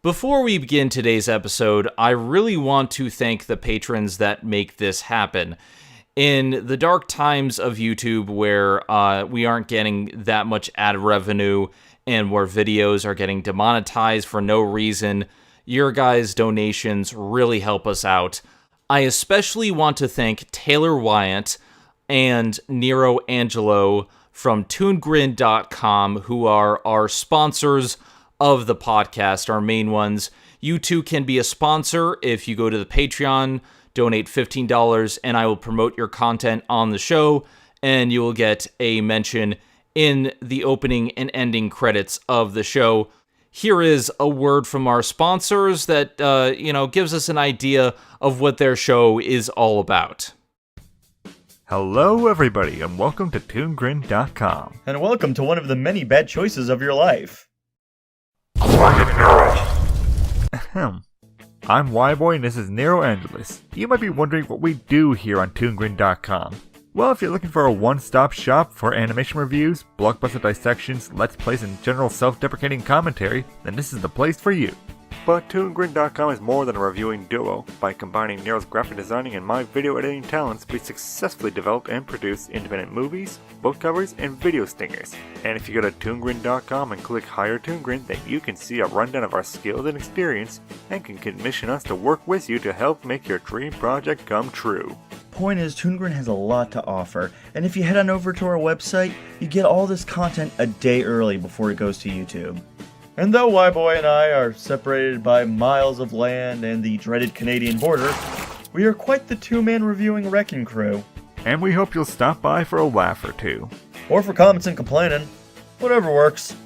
Before we begin today's episode, I really want to thank the patrons that make this happen. In the dark times of YouTube where we aren't getting that much ad revenue and where videos are getting demonetized for no reason, your guys' donations really help us out. I especially want to thank Taylor Wyatt and Nero Angelo from ToonGrin.com, who are our sponsors of the podcast, our main ones. You too can be a sponsor if you go to the Patreon, donate $15, and I will promote your content on the show, and you will get a mention in the opening and ending credits of the show. Here is a word from our sponsors that, gives us an idea of what their show is all about. Hello, everybody, and welcome to ToonGrin.com. And welcome to one of the many bad choices of your life. Ahem. I'm Y-Boy, and this is Nero Angeles. You might be wondering what we do here on ToonGrin.com. Well, if you're looking for a one-stop shop for animation reviews, blockbuster dissections, let's plays, and general self-deprecating commentary, then this is the place for you. But ToonGrin.com is more than a reviewing duo. By combining Nero's graphic designing and my video editing talents, we successfully developed and produced independent movies, book covers, and video stingers. And if you go to ToonGrin.com and click Hire ToonGrin, then you can see a rundown of our skills and experience, and can commission us to work with you to help make your dream project come true. Point is, ToonGrin has a lot to offer, and if you head on over to our website, you get all this content a day early before it goes to YouTube. And though Y-Boy and I are separated by miles of land and the dreaded Canadian border, we are quite the two-man reviewing wrecking crew. And we hope you'll stop by for a laugh or two. Or for comments and complaining. Whatever works.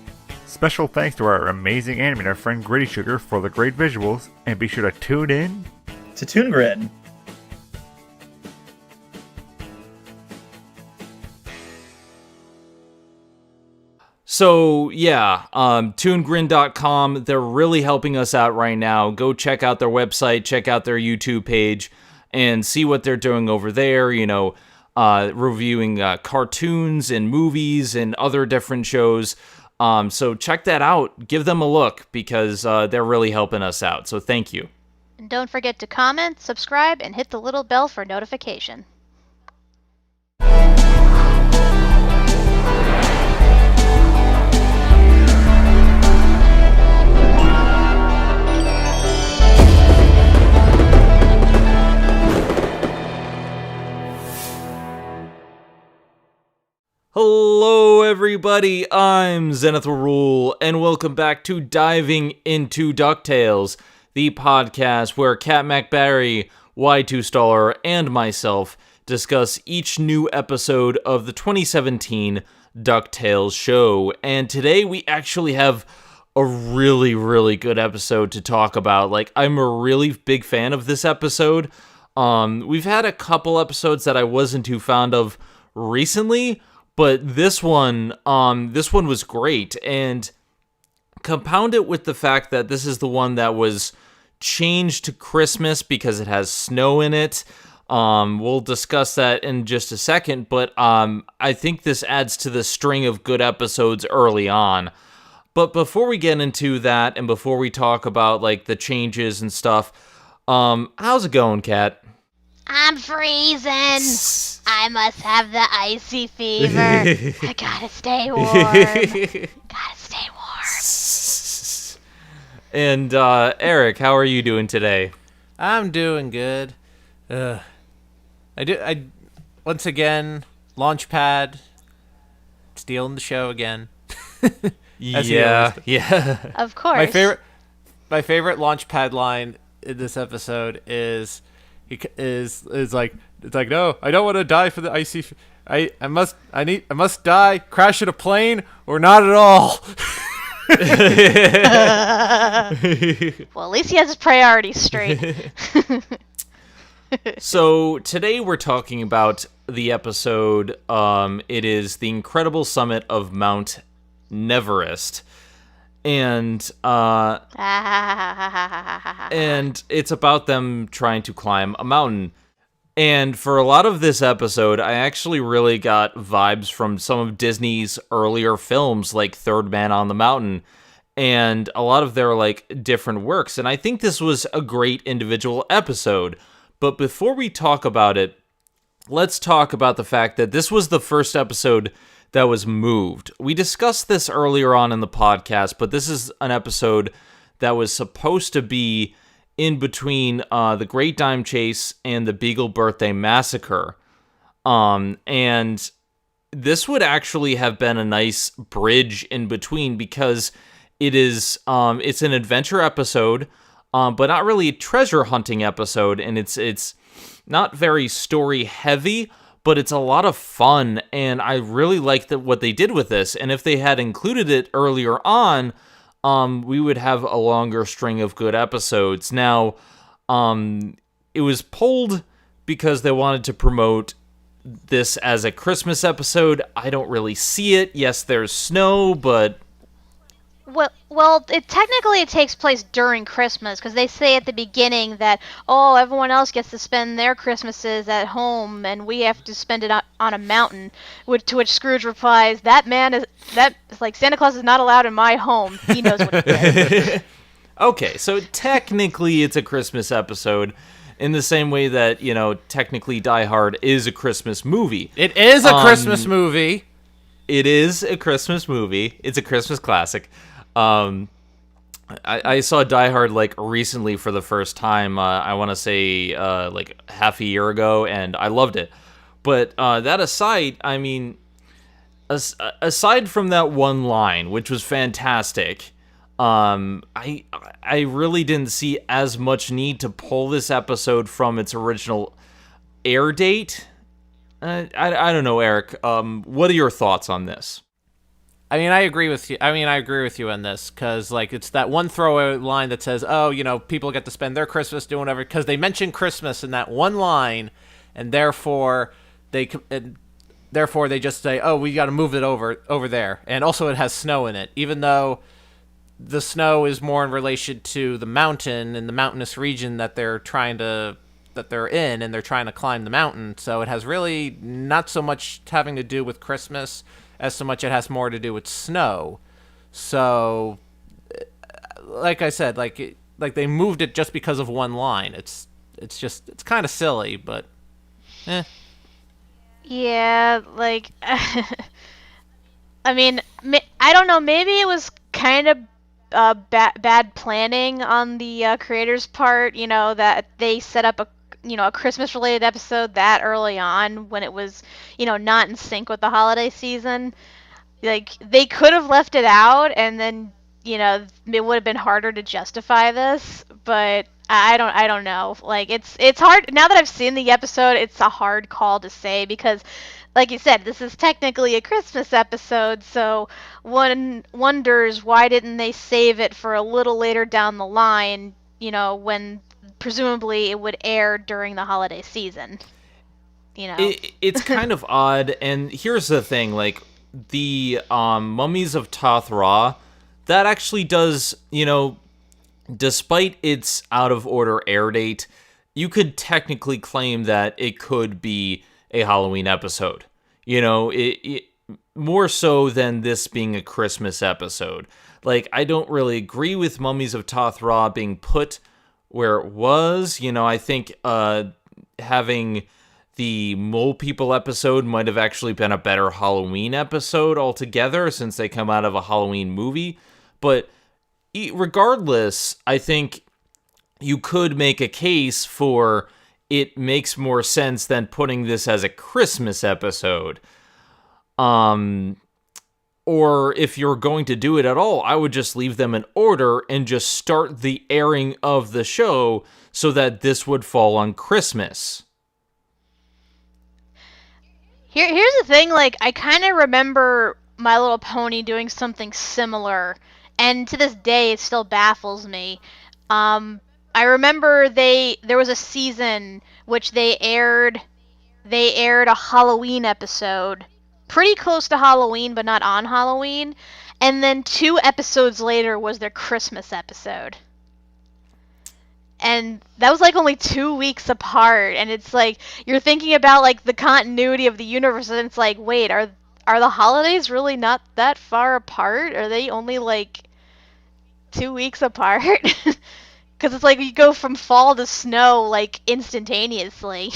Special thanks to our amazing animator friend Gritty Sugar for the great visuals, and be sure to tune in to ToonGrin. So, yeah, ToonGrin.com, they're really helping us out right now. Go check out their website, check out their YouTube page, and see what they're doing over there, reviewing cartoons and movies and other different shows. So check that out. Give them a look, because they're really helping us out. So thank you. And don't forget to comment, subscribe, and hit the little bell for notification. Hello everybody, I'm Zenith Rule, and welcome back to Diving Into DuckTales, the podcast where Kat Macberrie, Y2Staller, and myself discuss each new episode of the 2017 DuckTales show. And today we actually have a really, really good episode to talk about. I'm a really big fan of this episode. We've had a couple episodes that I wasn't too fond of recently, but this one was great, and compound it with the fact that this is the one that was changed to Christmas because it has snow in it. We'll discuss that in just a second, but I think this adds to the string of good episodes early on. But before we get into that, and before we talk about the changes and stuff, how's it going, Kat? I'm freezing. I must have the icy fever. I gotta stay warm. Gotta stay warm. And Eric, how are you doing today? I'm doing good. I once again, Launchpad stealing the show again. Yeah. Of course. My favorite Launchpad line in this episode is no, I don't want to die for the icy. I must die, crash in a plane, or not at all. Well, at least he has his priorities straight. So today we're talking about the episode. It is the incredible summit of Mount Neverrest. And it's about them trying to climb a mountain. And for a lot of this episode, I actually really got vibes from some of Disney's earlier films, like Third Man on the Mountain. and a lot of their like different works. And I think this was a great individual episode. But before we talk about it, let's talk about the fact that this was the first episode that was moved. We discussed this earlier on in the podcast, but this is an episode that was supposed to be in between the Great Dime Chase and the Beagle Birthday Massacre. And this would actually have been a nice bridge in between, because it is it's an adventure episode, but not really a treasure hunting episode, and it's not very story heavy, but it's a lot of fun, and I really like what they did with this. And if they had included it earlier on, we would have a longer string of good episodes. Now, it was pulled because they wanted to promote this as a Christmas episode. I don't really see it. Yes, there's snow, but... Well, technically it takes place during Christmas, because they say at the beginning that, oh, everyone else gets to spend their Christmases at home, and we have to spend it on a mountain. To which Scrooge replies, like, Santa Claus is not allowed in my home. He knows what he did. Okay, so technically it's a Christmas episode, in the same way that, technically Die Hard is a Christmas movie. It is a Christmas movie. It is a Christmas movie. It's a Christmas classic. I saw Die Hard like recently for the first time. I want to say like half a year ago, and I loved it. But that aside, I mean, aside from that one line, which was fantastic, I really didn't see as much need to pull this episode from its original air date. I don't know, Eric. What are your thoughts on this? I mean, I agree with you. I agree with you on this, because like it's that one throwaway line that says, "Oh, people get to spend their Christmas doing whatever," because they mention Christmas in that one line, and therefore they just say, "Oh, we got to move it over there," and also it has snow in it, even though the snow is more in relation to the mountain and the mountainous region that they're in, and they're trying to climb the mountain. So it has really not so much having to do with Christmas as so much it has more to do with snow. So, like I said, like they moved it just because of one line. It's kind of silly, but Yeah, like, I mean, I don't know, maybe it was kind of bad planning on the creator's part, that they set up a Christmas-related episode that early on when it was, not in sync with the holiday season. Like, they could have left it out, and then, it would have been harder to justify this, but I don't know. Like, it's hard, now that I've seen the episode, it's a hard call to say, because, like you said, this is technically a Christmas episode, so one wonders why didn't they save it for a little later down the line, when presumably it would air during the holiday season. It's kind of odd, and here's the thing, like, the Mummies of Thoth Ra, that actually does, despite its out-of-order air date, you could technically claim that it could be a Halloween episode. It more so than this being a Christmas episode. Like, I don't really agree with Mummies of Thoth Ra being put where it was. I think having the Mole People episode might have actually been a better Halloween episode altogether, since they come out of a Halloween movie. But regardless, I think you could make a case for it makes more sense than putting this as a Christmas episode. Or if you're going to do it at all, I would just leave them in order and just start the airing of the show so that this would fall on Christmas. Here's the thing, like, I kind of remember My Little Pony doing something similar, and to this day it still baffles me. I remember there was a season which they aired a Halloween episode, pretty close to Halloween, but not on Halloween. And then 2 episodes later was their Christmas episode. And that was like only 2 weeks apart. And it's like, you're thinking about like the continuity of the universe, and it's like, wait, are the holidays really not that far apart? Are they only like 2 weeks apart. Because it's like you go from fall to snow, like, instantaneously.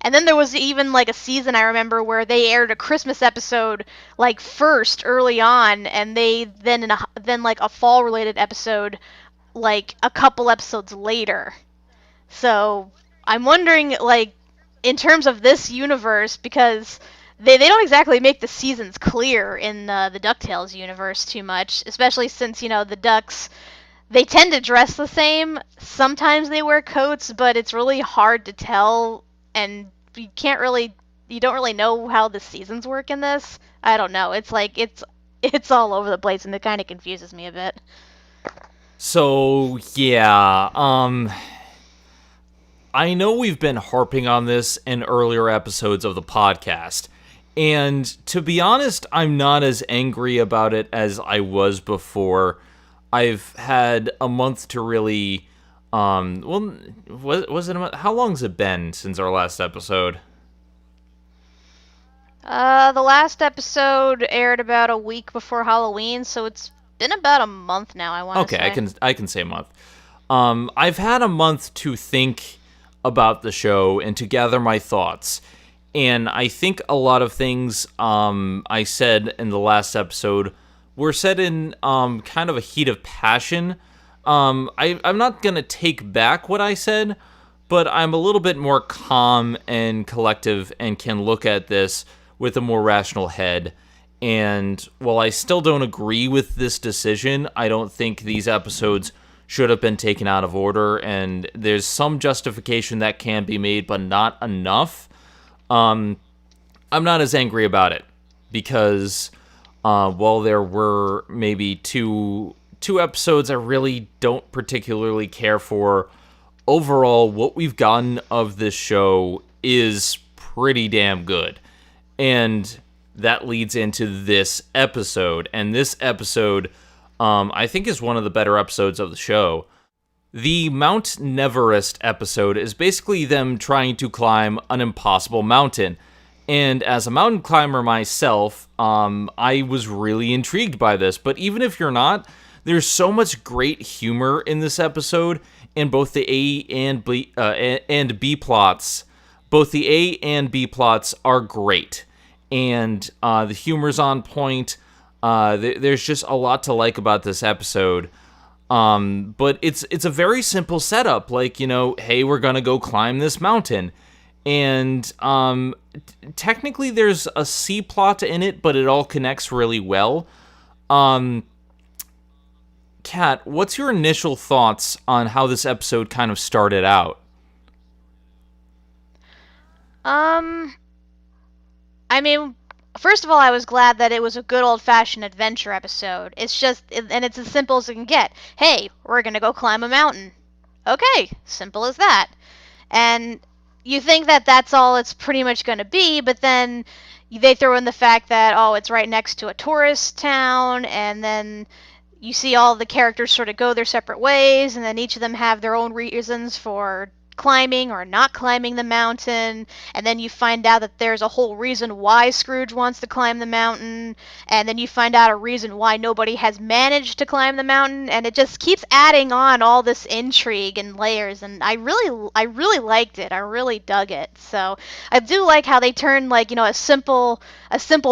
And then there was even, like, a season, I remember, where they aired a Christmas episode, like, first, early on, and they then, like, a fall-related episode, like, a couple episodes later. So, I'm wondering, like, in terms of this universe, because they don't exactly make the seasons clear in the DuckTales universe too much, especially since, the Ducks, they tend to dress the same. Sometimes they wear coats, but it's really hard to tell, and you don't really know how the seasons work in this. I don't know. It's like, it's all over the place, and it kind of confuses me a bit. So, yeah, I know we've been harping on this in earlier episodes of the podcast, and to be honest, I'm not as angry about it as I was before. I've had a month to really, was it a month? How long's it been since our last episode? The last episode aired about a week before Halloween, so it's been about a month now, I want to say. Okay, I can say a month. I've had a month to think about the show and to gather my thoughts. And I think a lot of things I said in the last episode were said in kind of a heat of passion. I'm not going to take back what I said, but I'm a little bit more calm and collective and can look at this with a more rational head. And while I still don't agree with this decision, I don't think these episodes should have been taken out of order, and there's some justification that can be made, but not enough. I'm not as angry about it, because while there were maybe two episodes I really don't particularly care for, overall, what we've gotten of this show is pretty damn good. And that leads into this episode, and this episode I think is one of the better episodes of the show. The Mount Neverrest episode is basically them trying to climb an impossible mountain. And as a mountain climber myself, I was really intrigued by this. But even if you're not, there's so much great humor in this episode, and both the A and B plots. Both the A and B plots are great. And the humor's on point. There's just a lot to like about this episode. But it's a very simple setup. Like, hey, we're gonna go climb this mountain. And technically there's a C plot in it, but it all connects really well. Kat, what's your initial thoughts on how this episode kind of started out? I mean, first of all, I was glad that it was a good old-fashioned adventure episode. It's as simple as it can get. Hey, we're gonna go climb a mountain. Okay, simple as that. And you think that that's all it's pretty much gonna be, but then they throw in the fact that, it's right next to a tourist town, and then you see all the characters sort of go their separate ways, and then each of them have their own reasons for climbing or not climbing the mountain, and then you find out that there's a whole reason why Scrooge wants to climb the mountain, and then you find out a reason why nobody has managed to climb the mountain, and it just keeps adding on all this intrigue and layers, and I really liked it. I really dug it. So I do like how they turn, like, a simple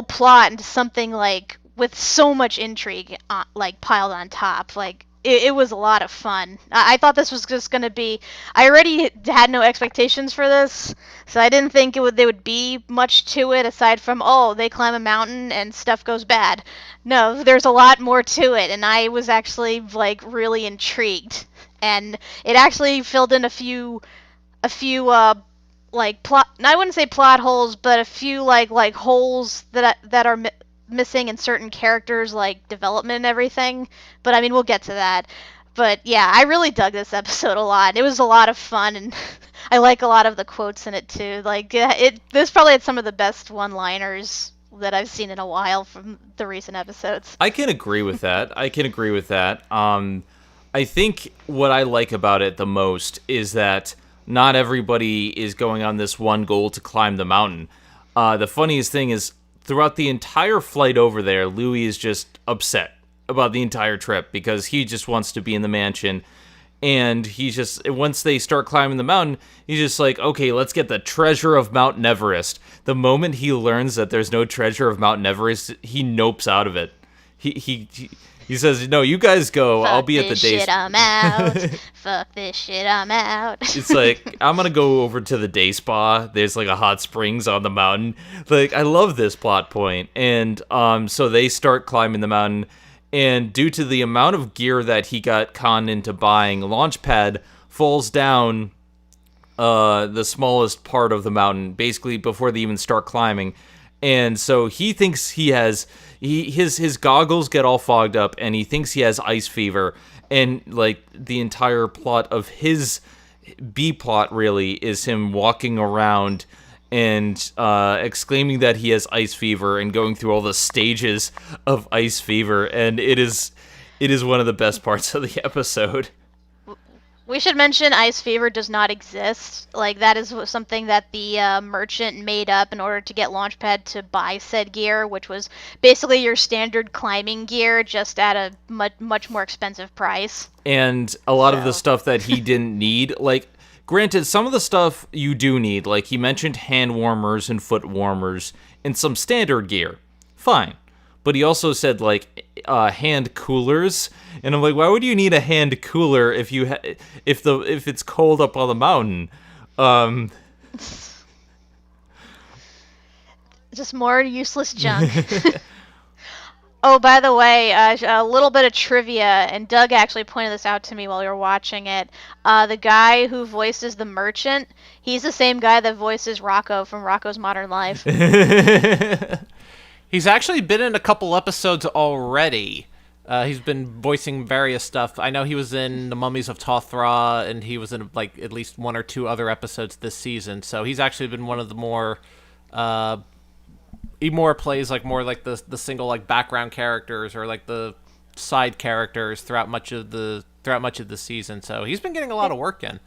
plot into something like with so much intrigue like piled on top. Like, it was a lot of fun. I thought this was just going to be... I already had no expectations for this, so I didn't think there would be much to it aside from, they climb a mountain and stuff goes bad. No, there's a lot more to it, and I was actually, like, really intrigued. And it actually filled in a few like, plot... I wouldn't say plot holes, but a few, like holes that are missing in certain characters, like development and everything, but I mean, we'll get to that. But yeah, I really dug this episode a lot. It was a lot of fun, and I like a lot of the quotes in it too. Like, this probably had some of the best one-liners that I've seen in a while from the recent episodes. I can agree with that. I think what I like about it the most is that not everybody is going on this one goal to climb the mountain. The funniest thing is, throughout the entire flight over there, Louis is just upset. about the entire trip because he just wants to be in the mansion. And once they start climbing the mountain, he's just like, okay, let's get the treasure of Mount Neverrest. The moment he learns that there's no treasure of Mount Neverrest, he nopes out of it. He says, no, you guys go. Fuck I'll be at the day. Shit, I'm out. Fuck this shit, I'm out. It's like, I'm going to go over to the day spa. There's like a hot springs on the mountain. Like, I love this plot point. And so they start climbing the mountain. And due to the amount of gear that he got conned into buying, Launchpad falls down the smallest part of the mountain, basically before they even start climbing. And so he thinks his goggles get all fogged up, and he thinks he has ice fever. And like the entire plot of his B plot really is him walking around and exclaiming that he has ice fever and going through all the stages of ice fever, and it is one of the best parts of the episode. We should mention ice fever does not exist. Like, that is something that the merchant made up in order to get Launchpad to buy said gear, which was basically your standard climbing gear, just at a much more expensive price. And a lot of the stuff that he didn't need, like, granted, some of the stuff you do need, like he mentioned hand warmers and foot warmers and some standard gear. Fine. But he also said, like, hand coolers. And I'm like, why would you need a hand cooler if if it's cold up on the mountain? Just more useless junk. Oh, by the way, a little bit of trivia, and Doug actually pointed this out to me while we were watching it. The guy who voices the merchant, he's the same guy that voices Rocco from Rocco's Modern Life. He's actually been in a couple episodes already. He's been voicing various stuff. I know he was in The Mummies of Tothra, and he was in like at least one or two other episodes this season. So he's actually been one of the more... he more plays like more like the single like background characters or like the side characters throughout much of the season. So he's been getting a lot of work in.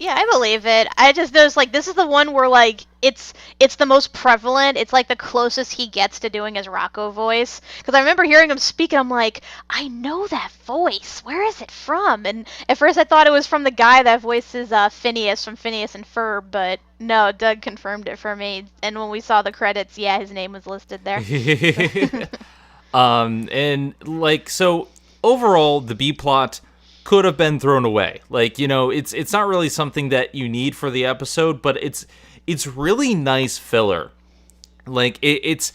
Yeah, I believe it. I just noticed, like, this is the one where, like, it's the most prevalent. It's, like, the closest he gets to doing his Rocco voice. Because I remember hearing him speak, and I'm like, I know that voice. Where is it from? And at first I thought it was from the guy that voices Phineas from Phineas and Ferb, but no, Doug confirmed it for me. And when we saw the credits, yeah, his name was listed there. And, like, so, overall, the B-plot could have been thrown away. Like, you know, it's not really something that you need for the episode, but it's really nice filler. Like, it's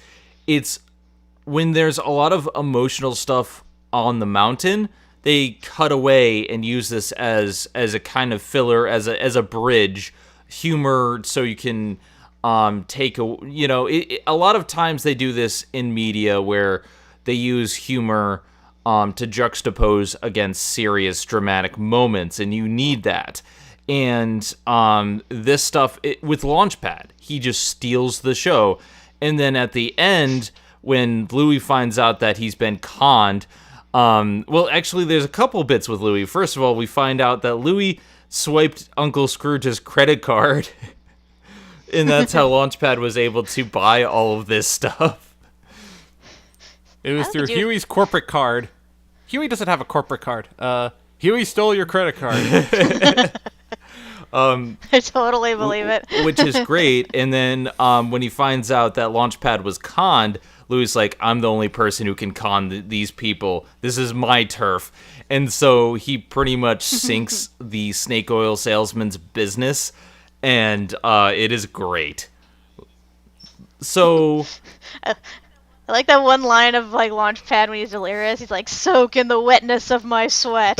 when there's a lot of emotional stuff on the mountain, they cut away and use this as a kind of filler, as a bridge, humor, so you can take a, you know, a lot of times they do this in media where they use humor to juxtapose against serious dramatic moments, and you need that. And this stuff, with Launchpad, he just steals the show. And then at the end, when Louis finds out that he's been conned, well, actually, there's a couple bits with Louis. First of all, we find out that Louis swiped Uncle Scrooge's credit card, and that's how Launchpad was able to buy all of this stuff. It was through Huey's corporate card. Huey doesn't have a corporate card. Huey stole your credit card. I totally believe it. Which is great. And then when he finds out that Launchpad was conned, Louis is like, I'm the only person who can con these people. This is my turf. And so he pretty much sinks the snake oil salesman's business. And it is great. So... I like that one line of, like, Launchpad when he's delirious. He's like, soak in the wetness of my sweat.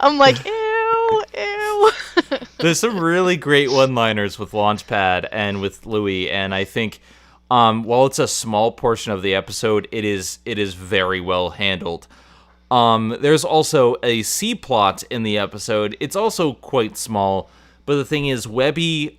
I'm like, ew, ew. There's some really great one-liners with Launchpad and with Louis, and I think while it's a small portion of the episode, it is very well handled. There's also a C-plot in the episode. It's also quite small, but the thing is, Webby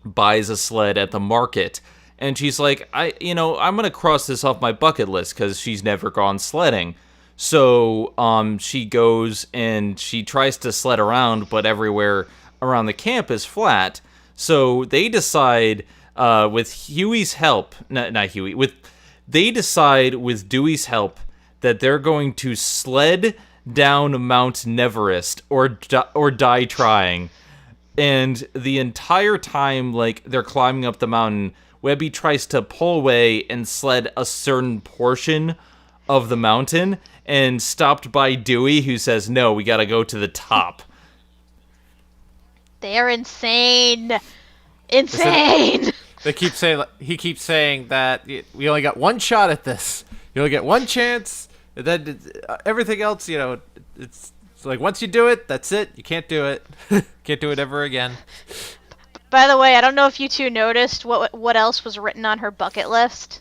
buys a sled at the market, and she's like, I'm gonna cross this off my bucket list because she's never gone sledding. So she goes and she tries to sled around, but everywhere around the camp is flat. So they decide, with Huey's help, not Huey, with they decide with Dewey's help that they're going to sled down Mount Neverrest or die trying. And the entire time, like, they're climbing up the mountain, Webby tries to pull away and sled a certain portion of the mountain, and stopped by Dewey, who says, no, we gotta go to the top. They're insane. Insane! He keeps saying that we only got one shot at this. You only get one chance, and then everything else, it's like once you do it, that's it. You can't do it. Can't do it ever again. By the way, I don't know if you two noticed what else was written on her bucket list.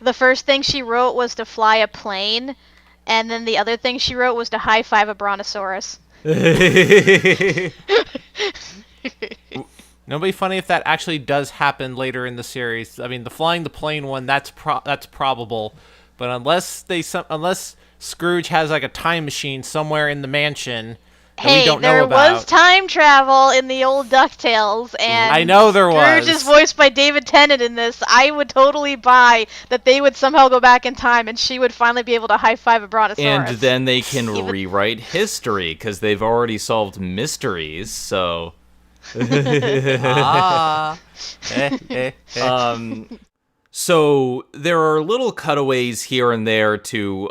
The first thing she wrote was to fly a plane, and then the other thing she wrote was to high-five a brontosaurus. Nobody funny if that actually does happen later in the series. I mean, the flying the plane one, that's probable, but unless Scrooge has like a time machine somewhere in the mansion that we don't know about. There was time travel in the old DuckTales, and I know there was. Scrooge is voiced by David Tennant in this. I would totally buy that they would somehow go back in time, and she would finally be able to high-five a brontosaurus. And then they can rewrite history, because they've already solved mysteries, so... So there are little cutaways here and there to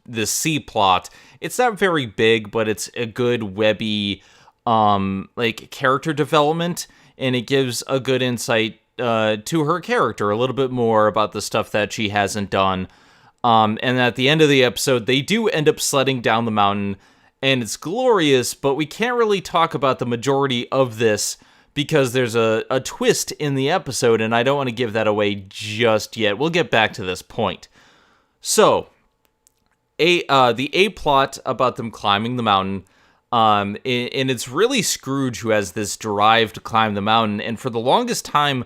this C plot. It's not very big, but it's a good Webby character development, and it gives a good insight to her character, a little bit more about the stuff that she hasn't done. And at the end of the episode, they do end up sledding down the mountain, and it's glorious, but we can't really talk about the majority of this because there's a twist in the episode, and I don't want to give that away just yet. We'll get back to this point. So, the A-plot about them climbing the mountain, and it's really Scrooge who has this drive to climb the mountain, and for the longest time,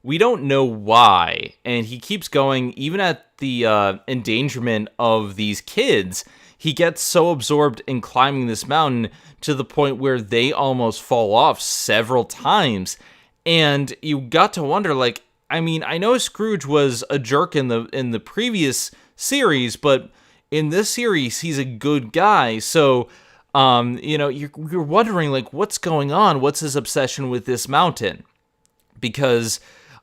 we don't know why, and he keeps going, even at the endangerment of these kids. He gets so absorbed in climbing this mountain to the point where they almost fall off several times. And you got to wonder, I know Scrooge was a jerk in the previous series, but in this series, he's a good guy. So, you're wondering, what's going on? What's his obsession with this mountain? Because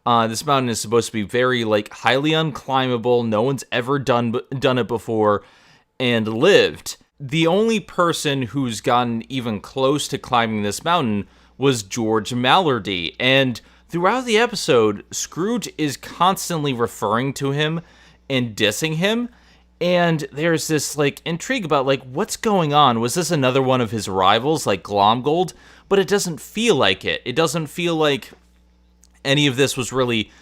this mountain is supposed to be very, highly unclimbable. No one's ever done it before and lived. The only person who's gotten even close to climbing this mountain was George Mallardy, and throughout the episode, Scrooge is constantly referring to him and dissing him, and there's this, intrigue about, what's going on? Was this another one of his rivals, like Glomgold? But it doesn't feel like it. It doesn't feel like any of this was really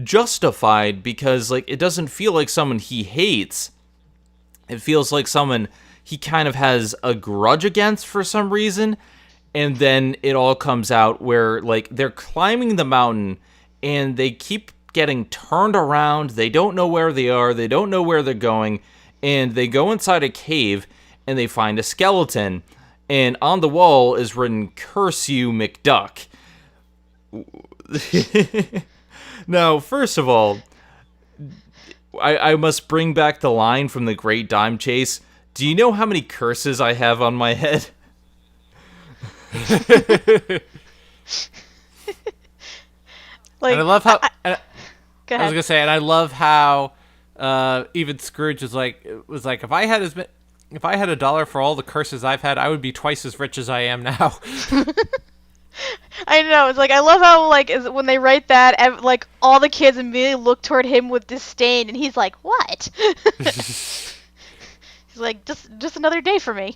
justified, because, it doesn't feel like someone he hates. It feels like someone he kind of has a grudge against for some reason, and then it all comes out where, they're climbing the mountain, and they keep getting turned around, they don't know where they are, they don't know where they're going, and they go inside a cave, and they find a skeleton, and on the wall is written, "Curse you, McDuck." Now, first of all, I must bring back the line from The Great Dime Chase. Do you know how many curses I have on my head? And I love how... Go ahead. I was gonna say, and I love how even Scrooge was like, if I had $1 for all the curses I've had, I would be twice as rich as I am now. I know. It's I love how when they write that, all the kids immediately look toward him with disdain, and he's like, "What?" He's like, "Just another day for me."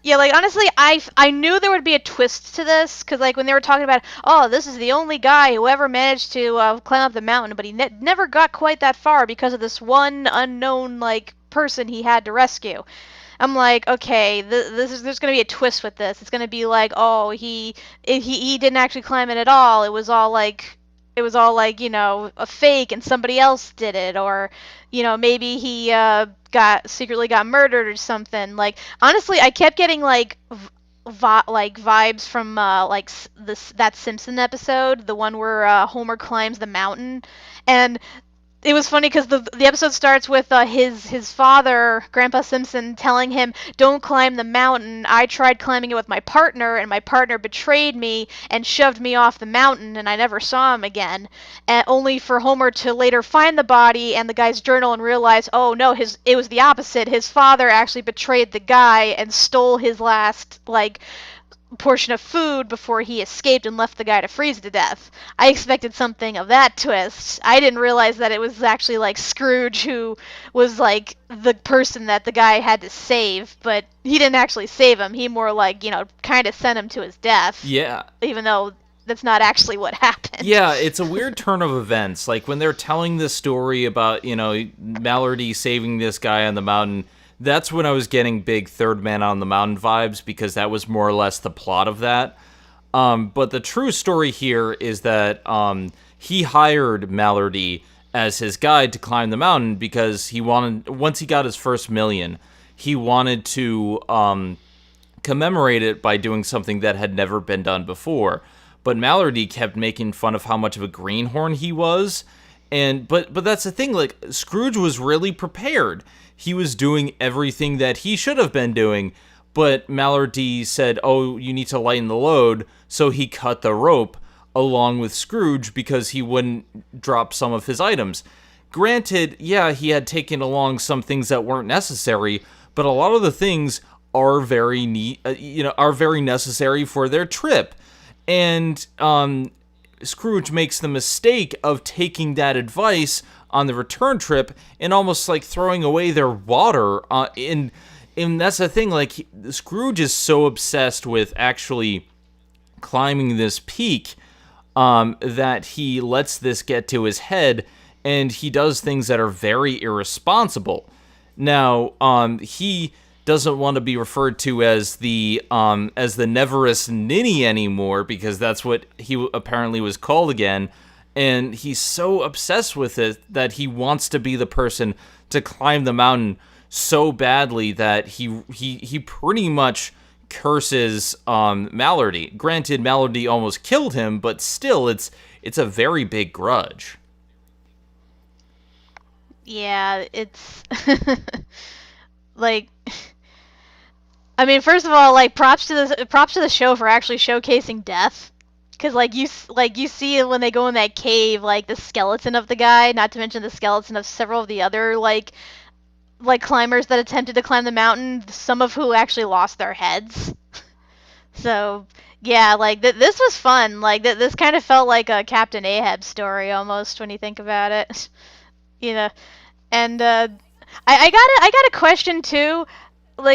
Yeah, honestly, I knew there would be a twist to this, because, when they were talking about, oh, this is the only guy who ever managed to climb up the mountain, but he never got quite that far because of this one unknown, person he had to rescue. I'm like, okay, there's going to be a twist with this. It's going to be oh, he didn't actually climb it at all. It was all a fake and somebody else did it, or maybe he secretly got murdered or something. Honestly, I kept getting vibes from that Simpson episode, the one where Homer climbs the mountain, and it was funny because the episode starts with his father, Grandpa Simpson, telling him, "Don't climb the mountain. I tried climbing it with my partner, and my partner betrayed me and shoved me off the mountain, and I never saw him again." And only for Homer to later find the body and the guy's journal and realize, oh no, it was the opposite. His father actually betrayed the guy and stole his last portion of food before he escaped and left the guy to freeze to death. I expected something of that twist. I didn't realize that it was actually Scrooge who was the person that the guy had to save, but he didn't actually save him. He more kind of sent him to his death. Yeah. Even though that's not actually what happened. Yeah, it's a weird turn of events. When they're telling this story about, Mallardy saving this guy on the mountain, that's when I was getting big Third Man on the Mountain vibes, because that was more or less the plot of that. But the true story here is that he hired Mallardy as his guide to climb the mountain because once he got his first million, he wanted to commemorate it by doing something that had never been done before. But Mallardy kept making fun of how much of a greenhorn he was. But that's the thing, Scrooge was really prepared. He was doing everything that he should have been doing, but Mallardy said, "Oh, you need to lighten the load," so he cut the rope along with Scrooge because he wouldn't drop some of his items. Granted, yeah, he had taken along some things that weren't necessary, but a lot of the things are very necessary for their trip. And Scrooge makes the mistake of taking that advice on the return trip and almost throwing away their water. And that's the thing, Scrooge is so obsessed with actually climbing this peak that he lets this get to his head, and he does things that are very irresponsible. Now, he doesn't want to be referred to as the Neverrest ninny anymore, because that's what he apparently was called again. And he's so obsessed with it that he wants to be the person to climb the mountain so badly that he pretty much curses Mallardy. Granted, Mallardy almost killed him, but still, it's a very big grudge. Yeah, it's I mean, first of all, props to the show for actually showcasing death. Because, you see when they go in that cave, the skeleton of the guy, not to mention the skeleton of several of the other, climbers that attempted to climb the mountain, some of who actually lost their heads. So, yeah, this was fun. This kind of felt like a Captain Ahab story, almost, when you think about it. And, I got a question, too,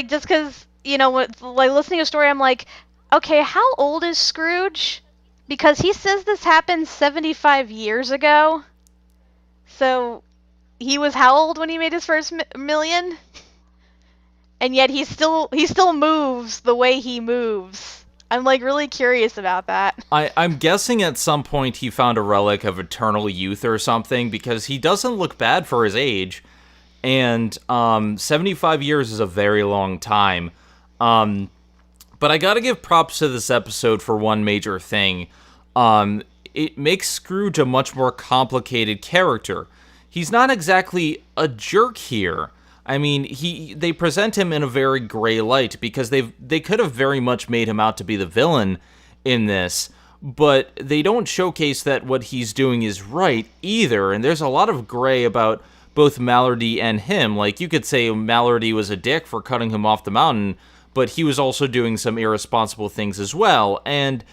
just because, listening to a story, I'm like, okay, how old is Scrooge? Because he says this happened 75 years ago. So, he was how old when he made his first million? And yet he still moves the way he moves. I'm really curious about that. I'm guessing at some point he found a relic of eternal youth or something, because he doesn't look bad for his age. And 75 years is a very long time. But I gotta give props to this episode for one major thing. It makes Scrooge a much more complicated character. He's not exactly a jerk here. I mean, they present him in a very gray light, because they could have very much made him out to be the villain in this, but they don't showcase that what he's doing is right either, and there's a lot of gray about both Mallardy and him. You could say Mallardy was a dick for cutting him off the mountain, but he was also doing some irresponsible things as well. And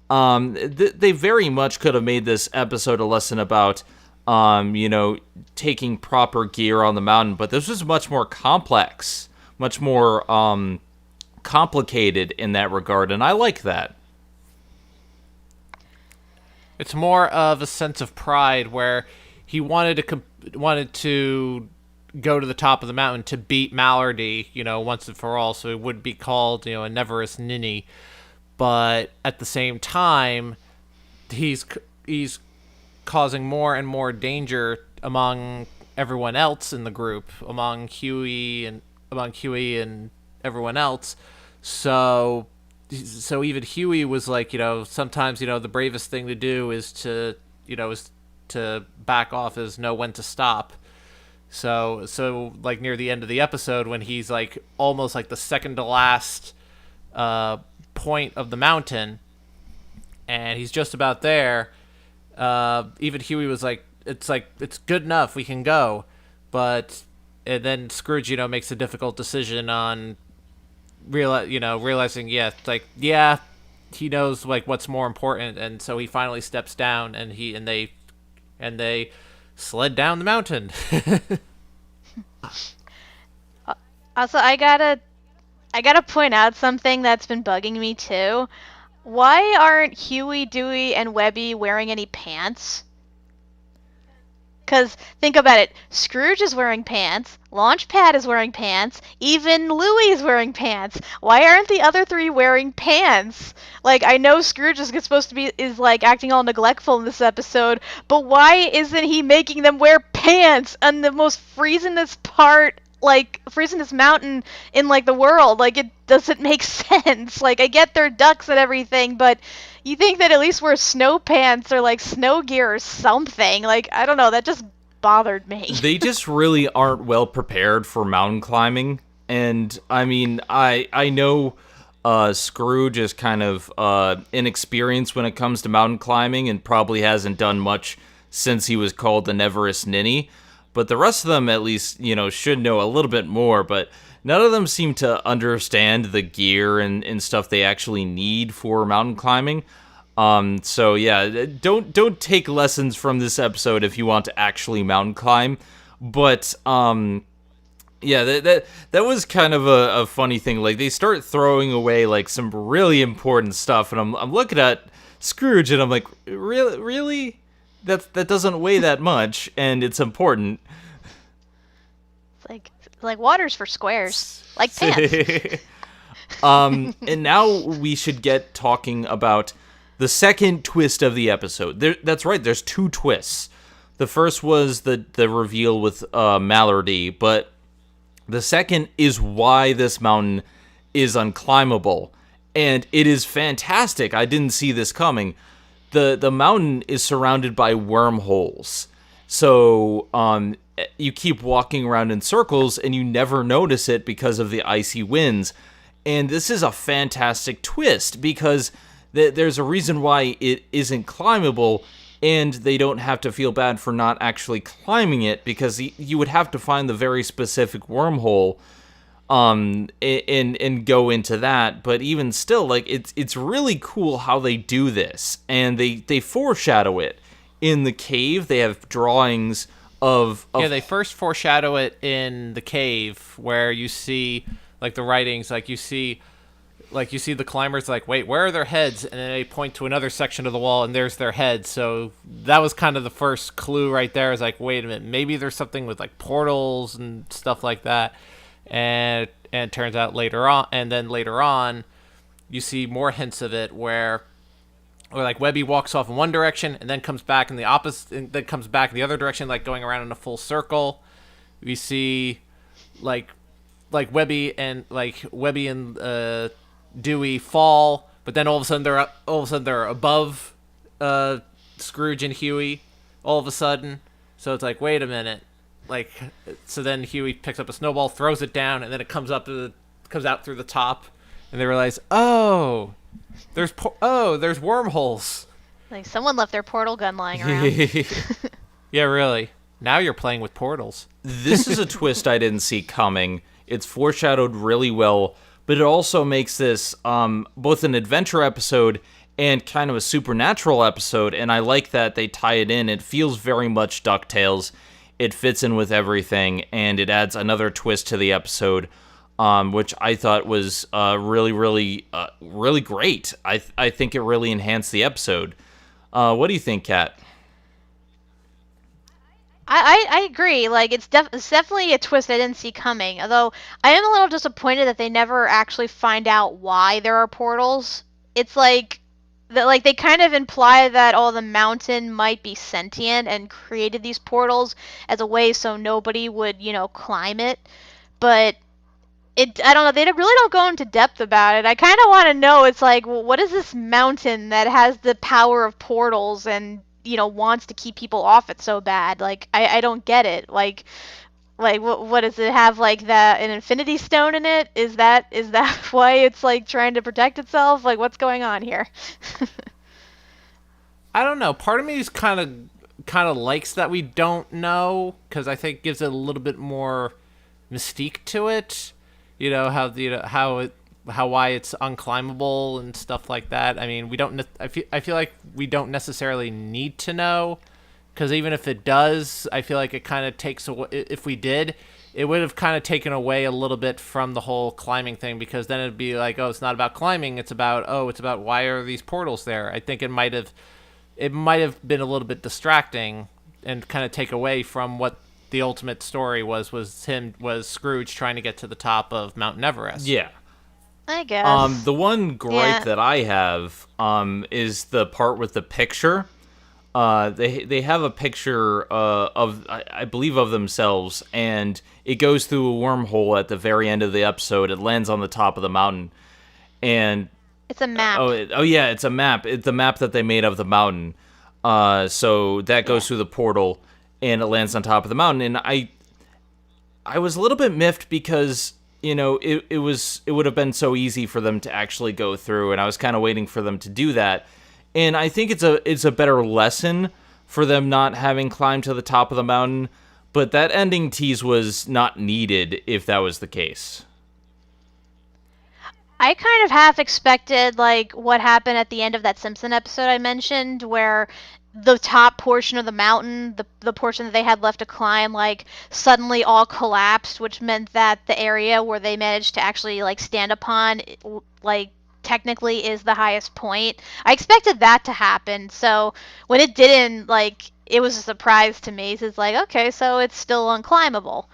they very much could have made this episode a lesson about, taking proper gear on the mountain. But this was much more complex, much more complicated in that regard, and I like that. It's more of a sense of pride where he wanted to go to the top of the mountain to beat Mallardy, once and for all, so he would be called, a Neverrest ninny. But at the same time, he's causing more and more danger among everyone else in the group, among Huey and everyone else. So so even Huey was like, sometimes, the bravest thing to do is to back off, is know when to stop. So like near the end of the episode, when he's like almost like the second to last point of the mountain, and he's just about there, even Huey was like, it's good enough, we can go. And then Scrooge, makes a difficult decision on realizing, he knows like what's more important, and so he finally steps down, and they sled down the mountain. Also, I gotta point out something that's been bugging me too. Why aren't Huey, Dewey, and Webby wearing any pants? Because think about it, Scrooge is wearing pants, Launchpad is wearing pants, even Louie is wearing pants. Why aren't the other three wearing pants? Like, I know Scrooge is supposed to be like acting all neglectful in this episode, but why isn't he making them wear pants on the most freezingest part, like freezingest mountain in like the world? Like, it doesn't make sense. Like, I get they're ducks and everything, but you think that at least wear snow pants or like snow gear or something. Like, I don't know, that just bothered me. They just really aren't well prepared for mountain climbing. And I mean, I know Scrooge is kind of inexperienced when it comes to mountain climbing and probably hasn't done much since he was called the Neverrest Ninny. But the rest of them at least, should know a little bit more. But none of them seem to understand the gear and stuff they actually need for mountain climbing. So yeah, don't take lessons from this episode if you want to actually mountain climb. But yeah, that was kind of a funny thing. Like, they start throwing away like some really important stuff, and I'm looking at Scrooge and I'm like, really? That doesn't weigh that much, and it's important. It's like water's for squares, like pants. And now we should get talking about the second twist of the episode. That's right, there's two twists. The first was the reveal with Mallardy, but the second is why this mountain is unclimbable. And it is fantastic. I didn't see this coming. The mountain is surrounded by wormholes. So you keep walking around in circles and you never notice it because of the icy winds. And this is a fantastic twist because there's a reason why it isn't climbable, and they don't have to feel bad for not actually climbing it, because you would have to find the very specific wormhole and go into that. But even still, like, it's really cool how they do this, and they foreshadow it in the cave. They have drawings of they first foreshadow it in the cave, where you see like the writings, like you see the climbers, like, wait, where are their heads? And then they point to another section of the wall, and there's their heads. So that was kind of the first clue right there. Is like, wait a minute, maybe there's something with like portals and stuff like that. And it turns out later on, you see more hints of it, where like Webby walks off in one direction and then comes back in the opposite, and then comes back in the other direction, like going around in a full circle. We see like Webby and Dewey fall, but then all of a sudden they're above Scrooge and Huey all of a sudden. So it's like, wait a minute. Like, so then Huey picks up a snowball, throws it down, and then it comes out through the top, and they realize, there's wormholes. Like, someone left their portal gun lying around. Yeah, really. Now you're playing with portals. This is a twist I didn't see coming. It's foreshadowed really well, but it also makes this both an adventure episode and kind of a supernatural episode, and I like that they tie it in. It feels very much DuckTales. It fits in with everything, and it adds another twist to the episode, which I thought was really, really, really great. I think it really enhanced the episode. What do you think, Kat? I agree. Like, it's definitely a twist I didn't see coming. Although I am a little disappointed that they never actually find out why there are portals. It's like they kind of imply that the mountain might be sentient and created these portals as a way so nobody would, climb it. But I don't know, they really don't go into depth about it. I kind of want to know, it's like, well, what is this mountain that has the power of portals and, wants to keep people off it so bad? Like, I don't get it. Like what does it have, like an infinity stone in it? Is that why it's like trying to protect itself? Like, what's going on here? I don't know. Part of me is kind of likes that we don't know, because I think it gives it a little bit more mystique to it. How why it's unclimbable and stuff like that. I mean, we don't. I feel like we don't necessarily need to know, because even if it does, I feel like it kind of takes away. If we did, it would have kind of taken away a little bit from the whole climbing thing, because then it'd be like, oh, it's not about climbing. It's about why are these portals there? I think it might have been a little bit distracting and kind of take away from what the ultimate story was Scrooge trying to get to the top of Mount Everest. Yeah. I guess. The one gripe that I have is the part with the picture. They have a picture of I believe of themselves, and it goes through a wormhole at the very end of the episode. It lands on the top of the mountain, and it's a map. Yeah, it's a map. It's the map that they made of the mountain. So that goes through the portal, and it lands on top of the mountain. And I was a little bit miffed because it would have been so easy for them to actually go through, and I was kind of waiting for them to do that. And I think it's a better lesson for them not having climbed to the top of the mountain, but that ending tease was not needed if that was the case. I kind of half expected, like, what happened at the end of that Simpson episode I mentioned, where the top portion of the mountain, the portion that they had left to climb, like, suddenly all collapsed, which meant that the area where they managed to actually, like, stand upon, like, technically is the highest point. I expected that to happen, so when it didn't, like, it was a surprise to me. So it's like, okay, so it's still unclimbable.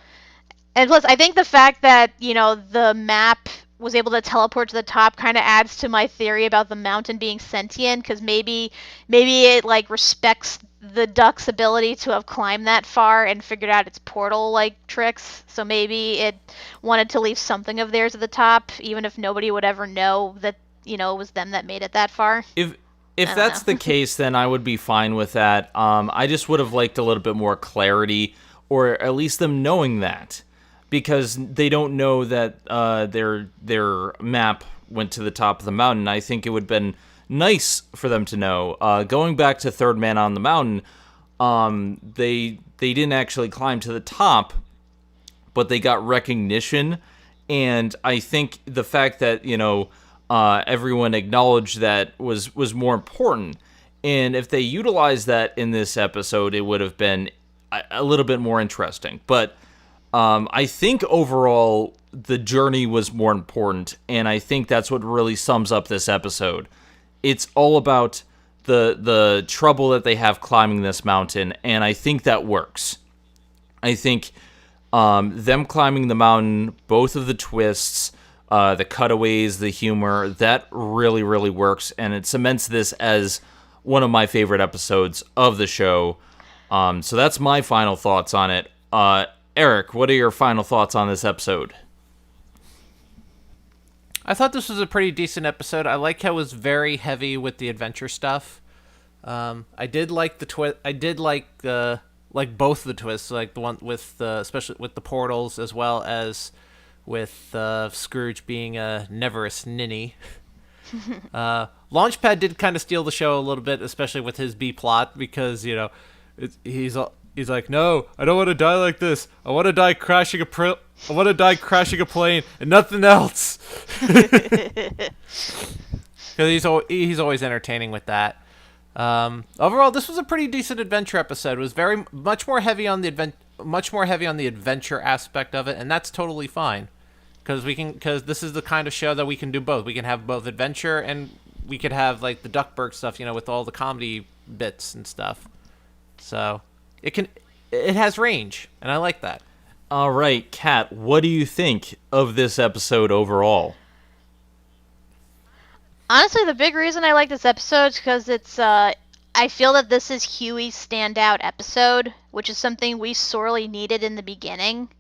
And plus, I think the fact that, the map was able to teleport to the top kind of adds to my theory about the mountain being sentient, because maybe it, like, respects the duck's ability to have climbed that far and figured out its portal, like, tricks. So maybe it wanted to leave something of theirs at the top, even if nobody would ever know that, it was them that made it that far. If that's the case, then I would be fine with that. I just would have liked a little bit more clarity, or at least them knowing that, because they don't know that their map went to the top of the mountain. I think it would have been nice for them to know. Going back to Third Man on the Mountain, they didn't actually climb to the top, but they got recognition, and I think the fact that everyone acknowledged that was more important. And if they utilized that in this episode, it would have been a little bit more interesting. But I think overall the journey was more important, and I think that's what really sums up this episode. It's all about the trouble that they have climbing this mountain, and I think that works. I think them climbing the mountain, both of the twists, the cutaways, the humor, that really, really works, and it cements this as one of my favorite episodes of the show. So that's my final thoughts on it. Eric, what are your final thoughts on this episode? I thought this was a pretty decent episode. I like how it was very heavy with the adventure stuff. I did like the twist. I did like both the twists, like the one with especially with the portals, as well as with Scrooge being a Neverrest ninny. Launchpad did kind of steal the show a little bit, especially with his B plot, because he's like, no, I don't want to die like this. I want to die crashing a plane and nothing else. Because he's always entertaining with that. Overall, this was a pretty decent adventure episode. It was much more heavy on the adventure aspect of it, and that's totally fine. Because this is the kind of show that we can do both. We can have both adventure, and we could have, like, the Duckburg stuff, with all the comedy bits and stuff. So it has range, and I like that. All right, Kat, what do you think of this episode overall? Honestly, the big reason I like this episode is because it's, I feel that this is Huey's standout episode, which is something we sorely needed in the beginning.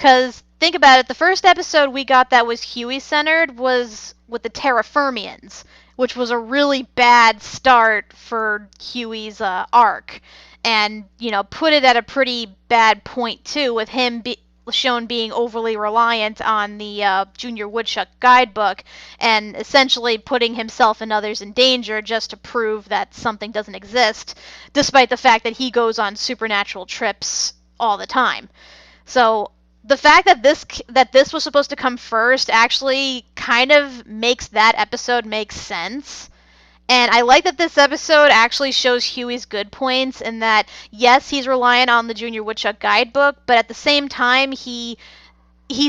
Because think about it, the first episode we got that was Huey-centered was with the Terrafermians, which was a really bad start for Huey's arc. And, put it at a pretty bad point, too, with him shown being overly reliant on the Junior Woodchuck guidebook and essentially putting himself and others in danger just to prove that something doesn't exist, despite the fact that he goes on supernatural trips all the time. So the fact that this was supposed to come first actually kind of makes that episode make sense. And I like that this episode actually shows Huey's good points in that, yes, he's reliant on the Junior Woodchuck guidebook, but at the same time, he's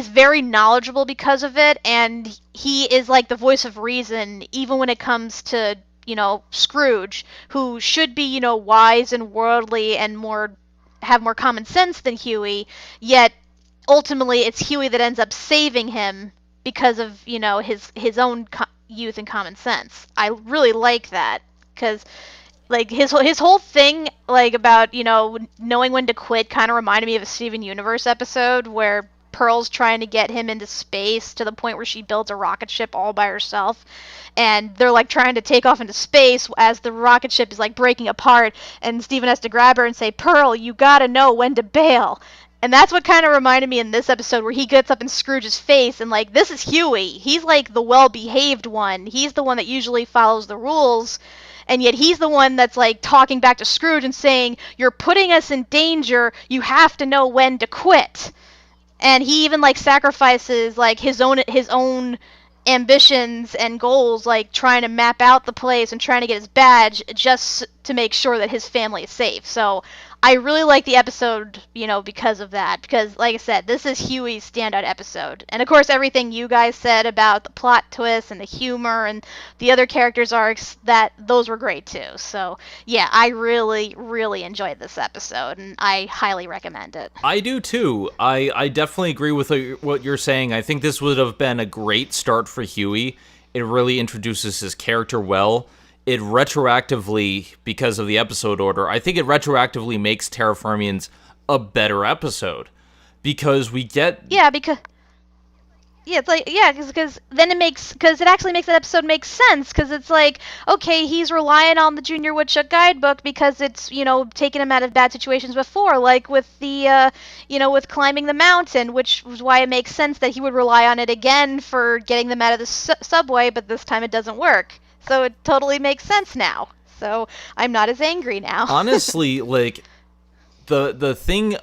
very knowledgeable because of it, and he is like the voice of reason, even when it comes to, Scrooge, who should be, wise and worldly and have more common sense than Huey, yet ultimately it's Huey that ends up saving him because of, his own youth and common sense. I really like that because like his whole thing like about knowing when to quit kind of reminded me of a Steven Universe episode where Pearl's trying to get him into space to the point where she builds a rocket ship all by herself, and they're like trying to take off into space as the rocket ship is like breaking apart, and Steven has to grab her and say, Pearl, you gotta know when to bail. And that's what kind of reminded me in this episode where he gets up in Scrooge's face and like, this is Huey. He's like the well-behaved one. He's the one that usually follows the rules. And yet he's the one that's like talking back to Scrooge and saying, you're putting us in danger. You have to know when to quit. And he even like sacrifices like his own ambitions and goals, like trying to map out the place and trying to get his badge just to make sure that his family is safe. So I really like the episode, because of that. Because, like I said, this is Huey's standout episode. And, of course, everything you guys said about the plot twists and the humor and the other characters' arcs, those were great, too. So, yeah, I really, really enjoyed this episode, and I highly recommend it. I do, too. I definitely agree with what you're saying. I think this would have been a great start for Huey. It really introduces his character well. It retroactively, because of the episode order, I think it retroactively makes Terrafermians a better episode. Because we get... Yeah, because then because it actually makes that episode make sense, because it's like, okay, he's relying on the Junior Woodchuck guidebook because it's, taken him out of bad situations before, like with the, with climbing the mountain, which was why it makes sense that he would rely on it again for getting them out of the subway, but this time it doesn't work. So it totally makes sense now. So I'm not as angry now. Honestly, like, the thing...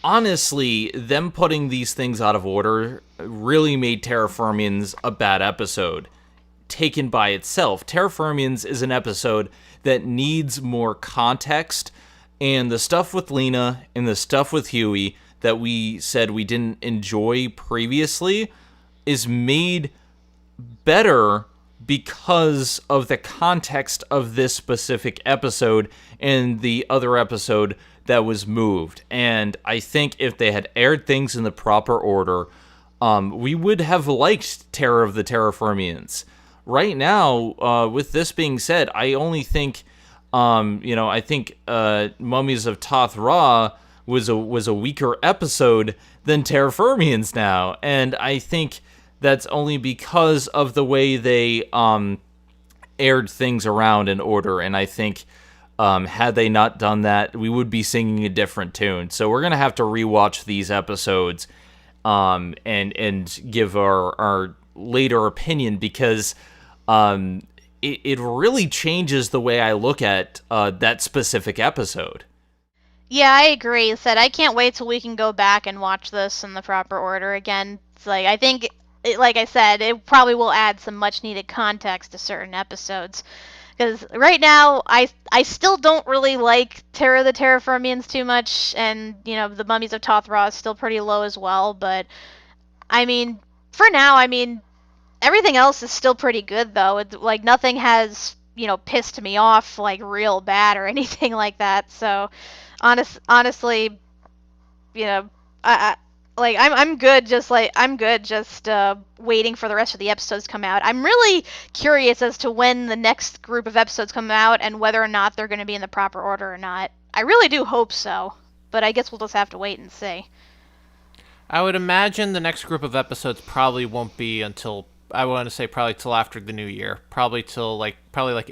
honestly, them putting these things out of order really made Terrafermians a bad episode. Taken by itself, Terrafermians is an episode that needs more context, and the stuff with Lena and the stuff with Huey that we said we didn't enjoy previously is made better because of the context of this specific episode and the other episode that was moved. And I think if they had aired things in the proper order, we would have liked Terror of the Terrafermians. Right now, with this being said, I only think, I think Mummies of Toth Ra was a weaker episode than Terrafermians now, and I think that's only because of the way they aired things around in order, and I think had they not done that, we would be singing a different tune. So we're going to have to rewatch these episodes and give our later opinion, because it really changes the way I look at that specific episode. Yeah, I agree. I can't wait till we can go back and watch this in the proper order again. It's like, I think... like I said, it probably will add some much-needed context to certain episodes. Because right now, I still don't really like Terror of the Terrafermians too much, and, the Mummies of Toth Ra is still pretty low as well, but, for now, everything else is still pretty good, though. It's, like, nothing has, pissed me off, like, real bad or anything like that, so, honestly, I'm good just waiting for the rest of the episodes to come out. I'm really curious as to when the next group of episodes come out and whether or not they're going to be in the proper order or not. I really do hope so, but I guess we'll just have to wait and see. I would imagine the next group of episodes probably won't be until, I want to say probably till after the new year. Probably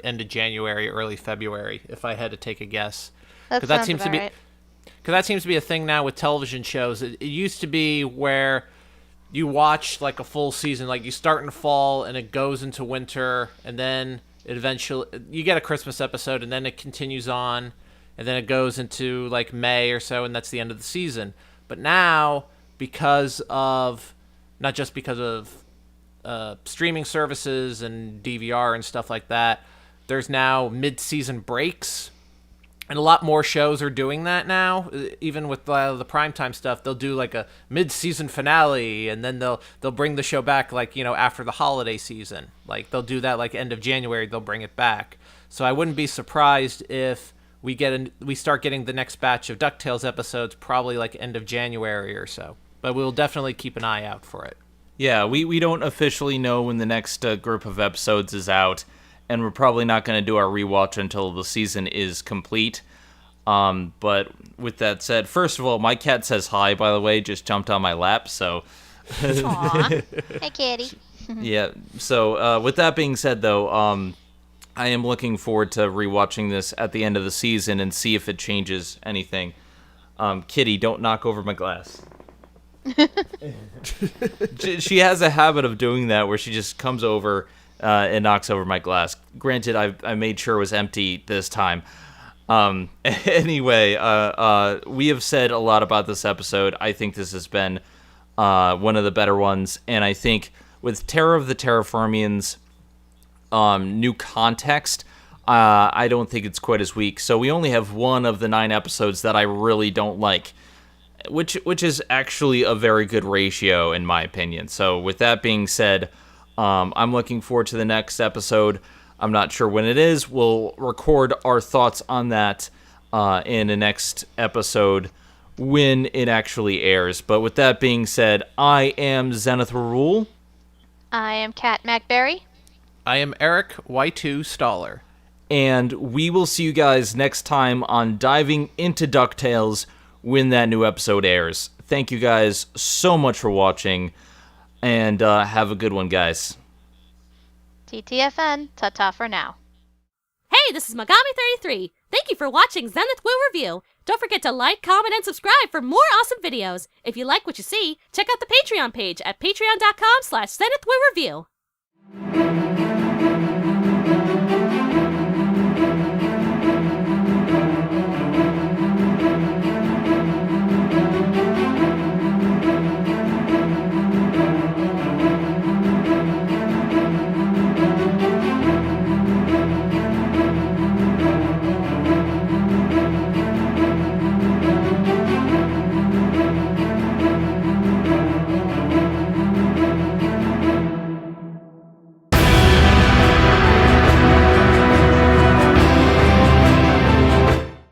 end of January, early February, if I had to take a guess. That sounds about right. Because that seems to be a thing now with television shows. It used to be where you watch like a full season, like you start in fall and it goes into winter, and then it eventually you get a Christmas episode, and then it continues on, and then it goes into like May or so, and that's the end of the season. But now, not just because of streaming services and DVR and stuff like that, there's now mid-season breaks. And a lot more shows are doing that now. Even with the primetime stuff, they'll do like a mid-season finale, and then they'll bring the show back like, after the holiday season. Like they'll do that like end of January, they'll bring it back. So I wouldn't be surprised if we start getting the next batch of DuckTales episodes probably like end of January or so. But we'll definitely keep an eye out for it. Yeah, we don't officially know when the next group of episodes is out. And we're probably not going to do our rewatch until the season is complete. But with that said, first of all, my cat says hi, by the way, just jumped on my lap, so... Aww. Hey, kitty. Yeah, so with that being said, though, I am looking forward to rewatching this at the end of the season and see if it changes anything. Kitty, don't knock over my glass. She has a habit of doing that where she just comes over... and knocks over my glass. Granted, I made sure it was empty this time. Anyway, we have said a lot about this episode. I think this has been one of the better ones. And I think with Terror of the Terraformians, new context, I don't think it's quite as weak. So we only have one of the 9 episodes that I really don't like, which is actually a very good ratio in my opinion. So with that being said, I'm looking forward to the next episode. I'm not sure when it is. We'll record our thoughts on that in the next episode when it actually airs. But with that being said, I am Zenith Rule. I am Kat Macberrie. I am Eric Y2 Staller. And we will see you guys next time on Diving Into DuckTales when that new episode airs. Thank you guys so much for watching. And have a good one, guys. TTFN, ta-ta for now. Hey, this is Megami33. Thank you for watching Zenith Will Review. Don't forget to like, comment, and subscribe for more awesome videos. If you like what you see, check out the Patreon page at patreon.com/ZenithWillReview.